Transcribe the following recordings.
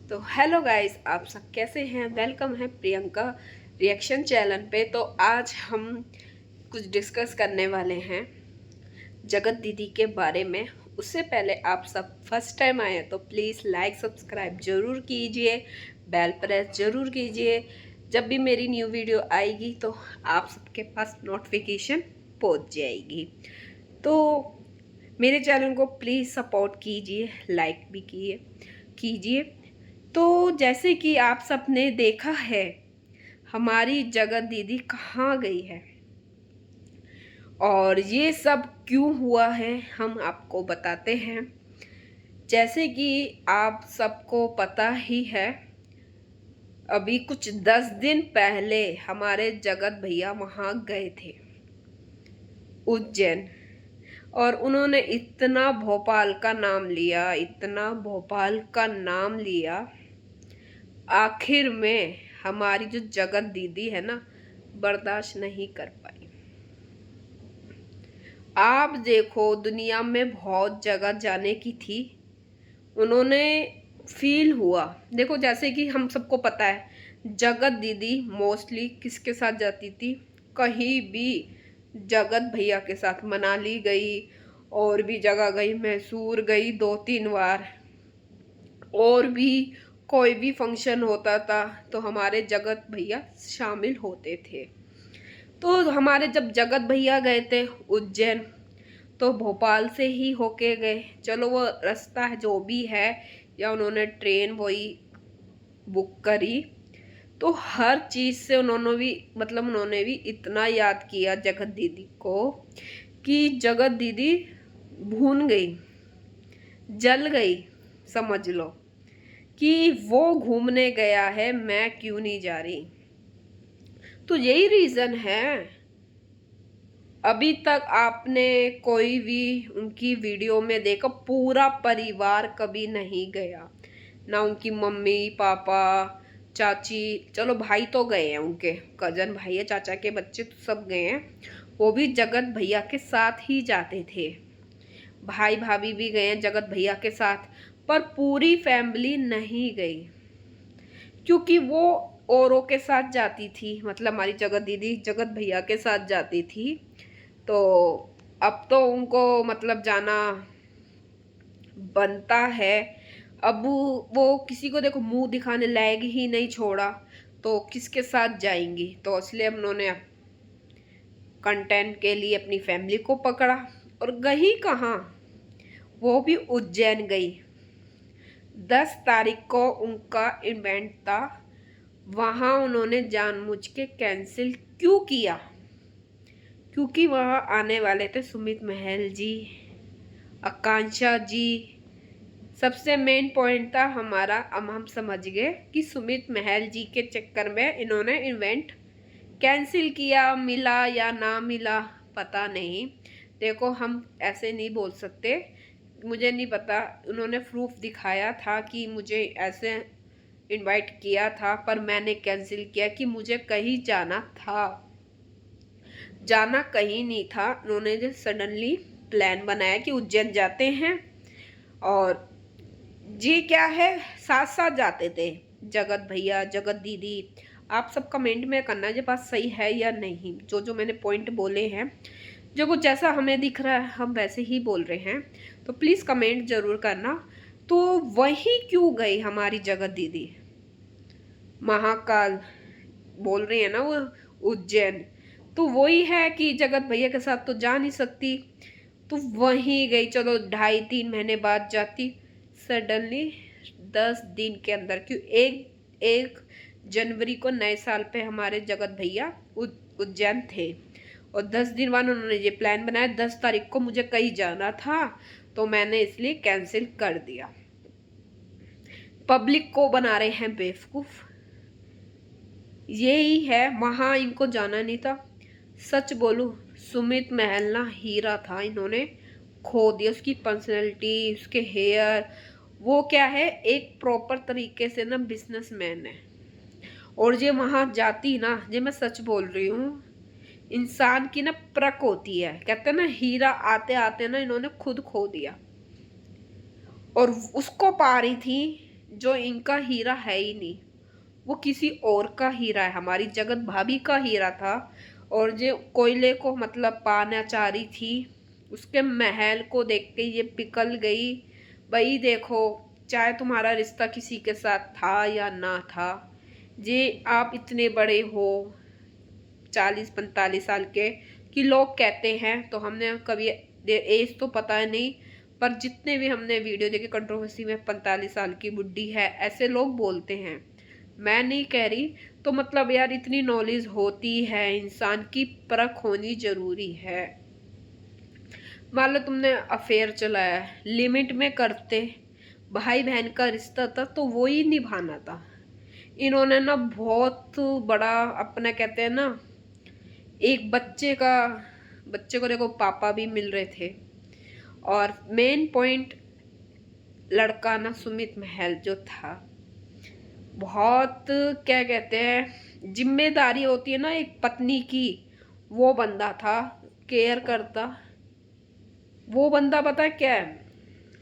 तो hello guys, आप सब कैसे हैं। वेलकम है प्रियंका रिएक्शन चैनल पे। तो आज हम कुछ डिस्कस करने वाले हैं जगत दीदी के बारे में। उससे पहले आप सब फर्स्ट टाइम आए हैं तो प्लीज़ लाइक सब्सक्राइब ज़रूर कीजिए, बेल प्रेस ज़रूर कीजिए। जब भी मेरी न्यू वीडियो आएगी तो आप सबके पास नोटिफिकेशन पहुंच जाएगी। तो मेरे चैनल को प्लीज़ सपोर्ट कीजिए, लाइक भी कीजिए। तो जैसे कि आप सब ने देखा है, हमारी जगत दीदी कहाँ गई है और ये सब क्यों हुआ है हम आपको बताते हैं। जैसे कि आप सबको पता ही है, अभी कुछ 10 दिन पहले हमारे जगत भैया वहाँ गए थे उज्जैन, और उन्होंने इतना भोपाल का नाम लिया, इतना भोपाल का नाम लिया। आखिर में हमारी जो जगत दीदी है ना, बर्दाश्त नहीं कर पाई। आप देखो, दुनिया में बहुत जगह जाने की थी, उन्होंने फील हुआ। देखो, जैसे कि हम सबको पता है, जगत दीदी मोस्टली किसके साथ जाती थी, कहीं भी जगत भैया के साथ। मनाली गई, और भी जगह गई, मैसूर गई 2-3 बार, और भी कोई भी फंक्शन होता था तो हमारे जगत भैया शामिल होते थे। तो हमारे जब जगत भैया गए थे उज्जैन, तो भोपाल से ही होके गए। चलो, वो रास्ता है जो भी है, या उन्होंने ट्रेन वही बुक करी, तो हर चीज़ से उन्होंने भी इतना याद किया जगत दीदी को कि जगत दीदी भून गई, जल गई। समझ लो कि वो घूमने गया है, मैं क्यों नहीं जा रही। तो यही रीज़न है। अभी तक आपने कोई भी उनकी वीडियो में देखा, पूरा परिवार कभी नहीं गया, ना उनकी मम्मी पापा चाची। चलो, भाई तो गए हैं, उनके कजन भाई है, चाचा के बच्चे तो सब गए हैं, वो भी जगत भैया के साथ ही जाते थे। भाई भाभी भी गए हैं जगत भैया के साथ, पर पूरी फैमिली नहीं गई, क्योंकि वो औरों के साथ जाती थी। मतलब हमारी जगत दीदी जगत भैया के साथ जाती थी, तो अब तो उनको जाना बनता है। अब वो किसी को देखो मुंह दिखाने लायक ही नहीं छोड़ा, तो किसके साथ जाएंगी। तो इसलिए उन्होंने कंटेंट के लिए अपनी फैमिली को पकड़ा, और गई कहाँ, वो भी उज्जैन गई। 10 तारीख को उनका इवेंट था, वहाँ उन्होंने जानबूझ के कैंसिल क्यों किया? क्योंकि वहाँ आने वाले थे सुमित महल जी, आकांक्षा जी। सबसे मेन पॉइंट था हमारा। अब हम समझ गए कि सुमित महल जी के चक्कर में इन्होंने इवेंट कैंसिल किया। मिला या ना मिला पता नहीं। देखो, हम ऐसे नहीं बोल सकते, मुझे नहीं पता। उन्होंने प्रूफ दिखाया था कि मुझे ऐसे इनवाइट किया था, पर मैंने कैंसिल किया कि मुझे कहीं जाना था। जाना कहीं नहीं था, उन्होंने जो सडनली प्लान बनाया कि उज्जैन जाते हैं। और जी क्या है, साथ साथ जाते थे जगत भैया जगत दीदी। आप सब कमेंट में करना ये बात सही है या नहीं। जो जो मैंने पॉइंट बोले हैं, जो कुछ जैसा हमें दिख रहा है हम वैसे ही बोल रहे हैं, तो प्लीज़ कमेंट ज़रूर करना। तो वही क्यों गई हमारी जगत दीदी? महाकाल बोल रही है ना वो, उज्जैन। तो वही है कि जगत भैया के साथ तो जा नहीं सकती, तो वहीं गई। चलो, 2.5-3 महीने बाद जाती, सडनली 10 दिन के अंदर। क्यों? एक जनवरी को नए साल पे हमारे जगत भैया उज्जैन थे, और 10 दिन बाद उन्होंने ये प्लान बनाया। 10 तारीख को मुझे कहीं जाना था, तो मैंने इसलिए कैंसिल कर दिया। पब्लिक को बना रहे हैं बेवकूफ़। यही है, वहाँ इनको जाना नहीं था। सच बोलूं, सुमित महल ना हीरा था, इन्होंने खो दिया। उसकी पर्सनैलिटी, उसके हेयर, वो क्या है, एक प्रॉपर तरीके से ना बिजनेसमैन है। और ये वहाँ जाती ना, ये मैं सच बोल रही हूँ, इंसान की ना परख होती है। कहते हैं ना, हीरा आते आते ना इन्होंने खुद खो दिया, और उसको पा रही थी जो इनका हीरा है ही नहीं, वो किसी और का हीरा है, हमारी जगत भाभी का हीरा था। और जो कोयले को मतलब पाना चाह रही थी, उसके महल को देख के ये पिघल गई। भाई देखो, चाहे तुम्हारा रिश्ता किसी के साथ था या ना था, जे आप इतने बड़े हो 40-45 साल के, कि लोग कहते हैं, तो हमने कभी एज तो पता नहीं, पर जितने भी हमने वीडियो देखे कंट्रोवर्सी में 45 साल की बुढ़ी है, ऐसे लोग बोलते हैं। मैं नहीं कह रही। तो मतलब यार इतनी नॉलेज होती है, इंसान की परख होनी जरूरी है। मान लो तुमने अफेयर चलाया, लिमिट में करते, भाई बहन का रिश्ता था तो वो ही निभाना था। इन्होंने ना बहुत बड़ा अपना कहते हैं ना, एक बच्चे को देखो पापा भी मिल रहे थे, और मेन पॉइंट लड़का ना सुमित महल जो था, बहुत क्या कहते हैं जिम्मेदारी होती है ना एक पत्नी की, वो बंदा था, केयर करता। वो बंदा पता है क्या है,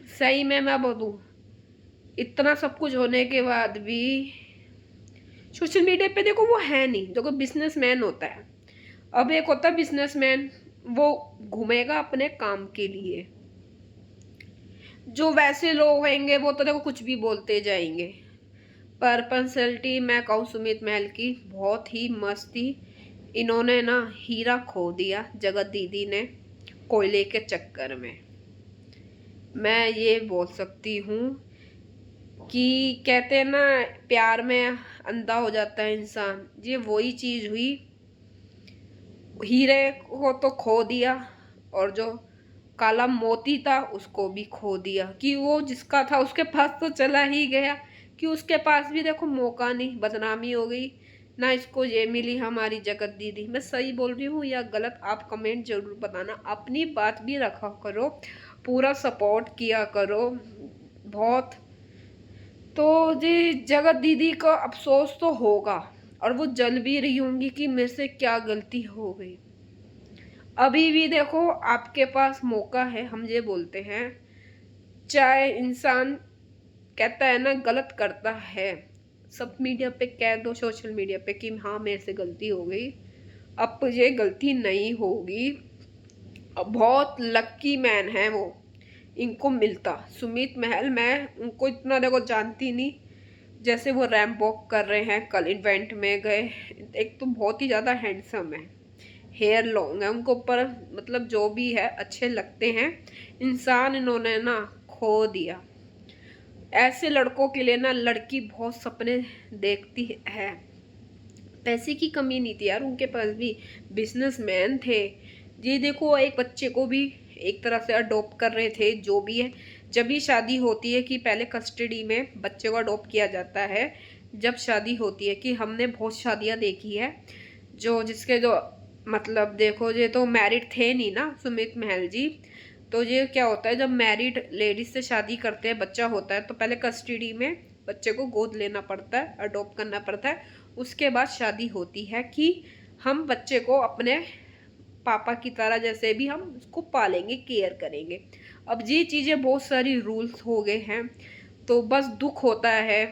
सही में मैं बोलूं, इतना सब कुछ होने के बाद भी सोशल मीडिया पे देखो वो है नहीं। देखो बिजनेसमैन होता है, अब एक होता है बिजनेसमैन, वो घूमेगा अपने काम के लिए। जो वैसे लोग होंगे वो तो देखो कुछ भी बोलते जाएंगे। पर पर्सनैलिटी मैं कहूँ सुमित महल की बहुत ही मस्त थी। इन्होंने ना हीरा खो दिया जगत दीदी ने कोयले के चक्कर में। मैं ये बोल सकती हूँ कि कहते हैं ना प्यार में अंधा हो जाता है इंसान, ये वही चीज हुई। हीरे को तो खो दिया, और जो काला मोती था उसको भी खो दिया, कि वो जिसका था उसके पास तो चला ही गया, कि उसके पास भी देखो मौका नहीं, बदनामी हो गई ना। इसको ये मिली हमारी जगत दीदी। मैं सही बोल रही हूँ या गलत, आप कमेंट जरूर बताना। अपनी बात भी रखा करो, पूरा सपोर्ट किया करो बहुत। तो जी जगत दीदी का अफसोस तो होगा, और वो जल भी रही होंगी कि मेरे से क्या गलती हो गई। अभी भी देखो आपके पास मौका है, हम ये बोलते हैं। चाहे इंसान कहता है ना गलत करता है, सब मीडिया पे कह दो, सोशल मीडिया पे कि हाँ मेरे से गलती हो गई, अब ये गलती नहीं होगी। बहुत लक्की मैन है वो, इनको मिलता सुमित महल। मैं उनको इतना देखो जानती नहीं, जैसे वो रैंप वॉक कर रहे हैं, कल इवेंट में गए। एक तो बहुत ही ज़्यादा हैंडसम है, हेयर लॉन्ग है उनको, पर मतलब जो भी है अच्छे लगते हैं। इंसान इन्होंने ना खो दिया। ऐसे लड़कों के लिए ना लड़की बहुत सपने देखती है। पैसे की कमी नहीं थी यार उनके पास भी, बिजनेसमैन थे। ये देखो एक बच्चे को भी एक तरह से अडॉप्ट कर रहे थे, जो भी है। जब भी शादी होती है कि पहले कस्टडी में बच्चे को अडॉप्ट किया जाता है, जब शादी होती है, कि हमने बहुत शादियां देखी है जो जिसके जो मतलब देखो ये तो मैरिड थे नहीं ना सुमित महल जी। तो ये क्या होता है, जब मैरिड लेडीज से शादी करते हैं, बच्चा होता है, तो पहले कस्टडी में बच्चे को गोद लेना पड़ता है, अडॉप्ट करना पड़ता है। उसके बाद शादी होती है कि हम बच्चे को अपने पापा की तरह जैसे भी हम उसको पालेंगे, केयर करेंगे। अब ये चीज़ें बहुत सारी रूल्स हो गए हैं, तो बस दुख होता है।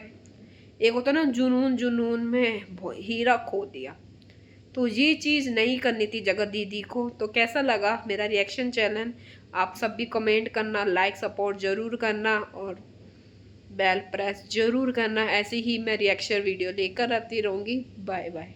एक होता है ना जुनून जुनून में हीरा खो दिया, तो ये चीज़ नहीं करनी थी जगत दीदी को। तो कैसा लगा मेरा रिएक्शन चैनल, आप सब भी कमेंट करना, लाइक सपोर्ट ज़रूर करना, और बेल प्रेस ज़रूर करना। ऐसे ही मैं रिएक्शन वीडियो लेकर आती रहूँगी। Bye bye.